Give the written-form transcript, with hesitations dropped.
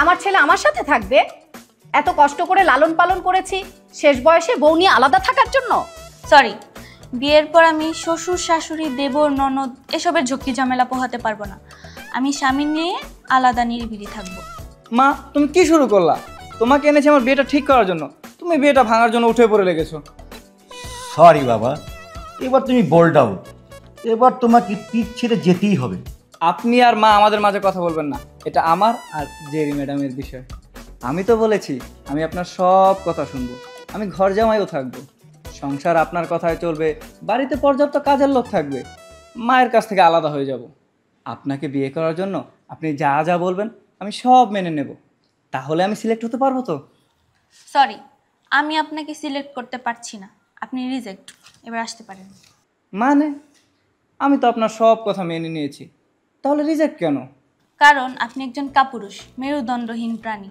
আমার ছেলে আমার সাথে থাকবে? এত কষ্ট করে লালন পালন করেছি, শেষ বয়সে বউ নিয়ে আলাদা থাকার জন্য? সরি, বিয়ের পর আমি শ্বশুর শাশুড়ি দেবর ননদ এসবের ঝক্কি ঝামেলা পোহাতে পারবো না। আমি স্বামী নিয়ে আলাদা নিরিবিলি থাকবো। মা, তুমি কি শুরু করলা? তোমাকে এনেছি আমার বিয়েটা ঠিক করার জন্য, তুমি বিয়েটা ভাঙার জন্য উঠে পড়ে লেগেছো। সরি বাবা, এবার তুমি বোল্ড আউট। এবার তোমাকে পিঠ ছেড়ে যেতেই হবে। আপনি আর মা আমাদের মাঝে কথা বলবেন না, এটা আমার আর জেরি ম্যাডামের বিষয়। আমি তো বলেছি আমি আপনার সব কথা শুনবো, আমি ঘর জামাইও থাকবো, সংসার আপনার কথায় চলবে, বাড়িতে পর্যাপ্ত কাজের লোক থাকবে, মায়ের কাছ থেকে আলাদা হয়ে যাব। আপনাকে বিয়ে করার জন্য আপনি যা যা বলবেন আমি সব মেনে নেব। তাহলে আমি সিলেক্ট হতে পারবো তো? সরি, আমি আপনাকে সিলেক্ট করতে পারছি না, আপনি রিজেক্ট। এবার আসতে পারেন। মানে আমি তো আপনার সব কথা মেনে নিয়েছি, তাহলে রিজেক্ট কেন? কারণ আপনি একজন কাপুরুষ, মেরুদণ্ডহীন প্রাণী।